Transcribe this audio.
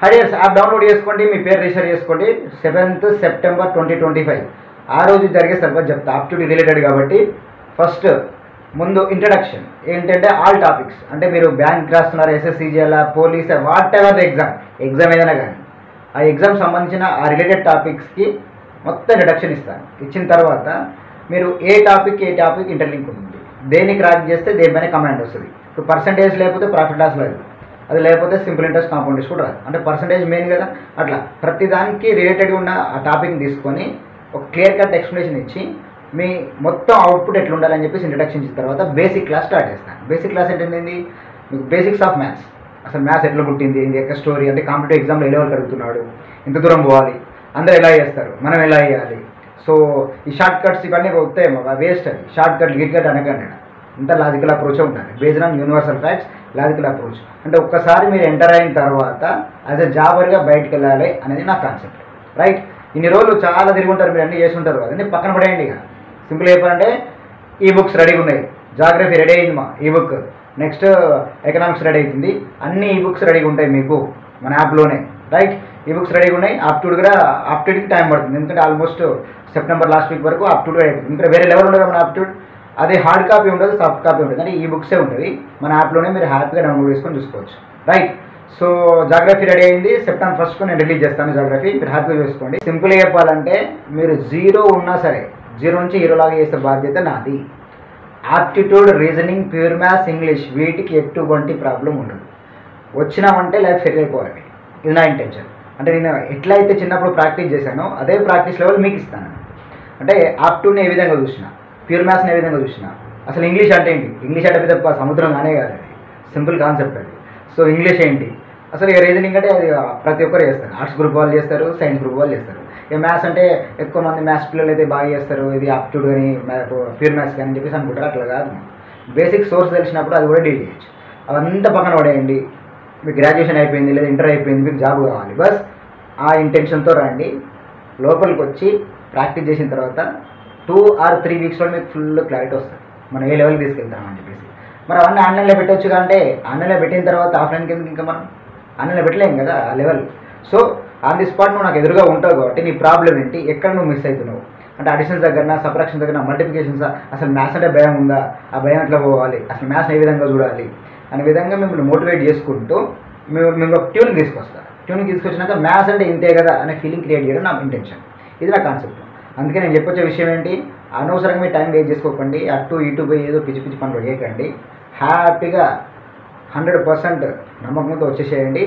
హరియర్స్ app download చేసుకోండి, మీ పేరు register చేసుకోండి. 7th September 2025 ఆ రోజు జరిగే సిలబస్ చెప్తా, ఆప్టిట్యూడ్ రిలేటెడ్ కాబట్టి. ఫస్ట్ ముందు ఇంట్రడక్షన్ ఏంటంటే ఆల్ టాపిక్స్, అంటే మీరు బ్యాంక్ రాస్తున్నారు, ఎస్ఎస్సి చేయాలా, police, what ever the exam ఏదైనా కానీ ఆ ఎగ్జామ్ సంబంధించిన ఆ రిలేటెడ్ టాపిక్స్కి మొత్తం ఇంట్రడక్షన్ ఇస్తాను. ఇచ్చిన తర్వాత మీరు ఏ టాపిక్ ఇంటర్లింక్ ఉంటుంది, దేనికి రాజు చేస్తే దేనిపైన కమాండ్ వస్తుంది. ఇప్పుడు పర్సంటేజ్ లేకపోతే ప్రాఫిట్ లాస్ లేదు, అది లేకపోతే సింపుల్ ఇంట్రెస్ట్ కాంపౌండ్ ఇంట్రెస్ట్ కూడా రాదు. అంటే పర్సంటేజ్ మెయిన్ కదా. అట్లా ప్రతిదానికి రిలేటెడ్గా ఉన్న ఆ టాపిక్ని తీసుకొని ఒక క్లియర్ కట్ ఎక్స్ప్లెనేషన్ ఇచ్చి మీ మొత్తం అవుట్పుట్ ఎట్లా ఉండాలని చెప్పేసి ఇంట్రడక్షన్ ఇచ్చిన తర్వాత బేసిక్ క్లాస్ స్టార్ట్ చేస్తాను. బేసిక్ క్లాస్ ఏంటంటే మీకు బేసిక్స్ ఆఫ్ మ్యాథ్స్, అసలు మ్యాథ్స్ ఎట్లా పుట్టింది, ఇది యొక్క స్టోరీ, అంటే కాంపిటేటివ్ ఎగ్జామ్లో ఏ లెవెల్ అడుగుతున్నాడు, ఎంత దూరం పోవాలి, అందరూ ఎలా చేస్తారు, మనం ఎలా చేయాలి. సో ఈ షార్ట్ కట్స్ ఇవన్నీ వస్తాయి, వేస్ట్. అది షార్ట్ కట్ గిట్ కట్ అనకండి, ఇంత లాజికల్ అప్రోచే ఉంటుంది. Based on universal facts, logical approach. అంటే ఒక్కసారి మీరు ఎంటర్ అయిన తర్వాత యాజ్ ఎ జాబర్గా బయటకు వెళ్ళాలి అనేది నా కాన్సెప్ట్. రైట్, ఇన్ని రోజులు చాలా తిరిగి ఉంటారు, మీరు అన్నీ చేసి ఉంటారు, అన్నీ పక్కన పడేయండి. ఇక సింపుల్ చెప్పాలంటే ఈ బుక్స్ రెడీగా ఉన్నాయి, జాగ్రఫీ రెడీ అయింది మా ఈ బుక్, నెక్స్ట్ ఎకనామిక్స్ రెడీ అవుతుంది, అన్ని ఈ బుక్స్ రెడీగా ఉంటాయి మీకు మన యాప్లోనే. రైట్, ఈ బుక్స్ రెడీగా ఉన్నాయి. ఆప్టిట్యూడ్ కూడా ఆప్టిట్యూడ్కి టైం పడుతుంది, ఎందుకంటే ఆల్మోస్ట్ సెప్టెంబర్ లాస్ట్ వీక్ వరకు ఆప్టిట్యూడ్ అయిపోతుంది. ఇంకా వేరే లెవెల్ ఉండదు మన ఆప్టిట్యూడ్, అదే హార్డ్ కాపీ ఉండదు, సాఫ్ట్ కాపీ ఉంటుంది, అంటే ఈ బుక్సే ఉంటుంది మన యాప్లోనే, మీరు హ్యాపీగా డౌన్లోడ్ చేసుకొని చూసుకోవచ్చు. రైట్, సో జాగ్రఫీ రెడీ అయింది, September 1st నేను రిలీజ్ చేస్తాను జాగ్రఫీ, మీరు హ్యాపీగా చూసుకోండి. సింపుల్గా చెప్పాలంటే మీరు జీరో ఉన్నా సరే జీరో నుంచి హీరోలాగా చేసే బాధ్యత నాది. Aptitude, reasoning, pure maths, English వీటికి ఎటువంటి ప్రాబ్లం ఉండదు. వచ్చినామంటే లైఫ్ సెటిల్ అయిపోవాలి, ఇది నా ఇంటెన్షన్. అంటే నేను ఎట్లయితే చిన్నప్పుడు ప్రాక్టీస్ చేశానో అదే ప్రాక్టీస్ లెవెల్ మీకు ఇస్తాను. అంటే ఆప్టిట్యూడ్ని ఏ విధంగా చూసినా, ప్యూర్ మ్యాథ్స్ని ఏ విధంగా చూసినా, అసలు ఇంగ్లీష్ అంటే ఏంటి, ఇంగ్లీష్ అంటే పెద్ద సముద్రం కానే కాదు, అది సింపుల్ కాన్సెప్ట్ అది. సో ఇంగ్లీష్ ఏంటి, అసలు ఇక రీజనింగ్ అంటే అది ప్రతి ఒక్కరు చేస్తారు, ఆర్ట్స్ గ్రూప్ వాళ్ళు చేస్తారు, సైన్స్ గ్రూప్ వాళ్ళు చేస్తారు. ఇక మ్యాథ్స్ అంటే ఎక్కువ మంది మ్యాథ్స్ పిల్లలు అయితే బాగా చేస్తారు, ఇది ఆప్టిట్యూడ్ కానీ ప్యూర్ మ్యాథ్స్ కానీ చెప్పేసి అనుకుంటారు. అట్లా కాదు, బేసిక్ సోర్స్ తెలిసినప్పుడు అది కూడా డీల్ చేయొచ్చు. అవంతా పక్కన పడేయండి. మీకు గ్రాడ్యుయేషన్ అయిపోయింది లేదా ఇంటర్ అయిపోయింది, మీకు జాబ్ కావాలి, బస్ ఆ ఇంటెన్షన్తో రండి. లోపలికి వచ్చి ప్రాక్టీస్ చేసిన తర్వాత 2 or 3 వీక్స్లో మీకు ఫుల్ క్లారిటీ వస్తుంది, మనం ఏ లెవెల్కి తీసుకెళ్తామని చెప్పేసి. మరి అవన్నీ ఆన్లైన్లో పెట్టవచ్చు, అంటే ఆన్లైన్లో పెట్టిన తర్వాత ఆఫ్లైన్ కింద ఇంకా మనం ఆన్లైన్లో పెట్టలేం కదా ఆ level. So on the spot నువ్వు నాకు ఎదురుగా ఉంటావు కాబట్టి నీ ప్రాబ్లం ఏంటి, ఎక్కడ నువ్వు మిస్ అవుతున్నావు, అంటే అడిషన్స్ దగ్గర, సబ్ట్రాక్షన్ దగ్గర, మల్టిప్లికేషన్స్, అసలు మ్యాథ్స్ అంటే భయం ఉందా, ఆ భయం ఎట్లా పోవాలి, అసలు మ్యాథ్స్ ఏ విధంగా చూడాలి అనే విధంగా మిమ్మల్ని మోటివేట్ చేసుకుంటూ మేము ఒక ట్యూన్ తీసుకొస్తాను. ట్యూన్ తీసుకొచ్చినాక మ్యాథ్స్ అంటే ఇంతే కదా అనే ఫీలింగ్ క్రియేట్ చేయడం నా ఇంటెన్షన్, ఇది నా కాన్సెప్ట్. అందుకే నేను చెప్పొచ్చే విషయం ఏంటి, అనవసరంగా మీ టైం వేస్ట్ చేసుకోకండి, అటు ఇటు పోయి ఏదో పిచ్చి పిచ్చి పనులు చేయకండి. హ్యాపీగా 100% నమ్మకంతో వచ్చేసేయండి.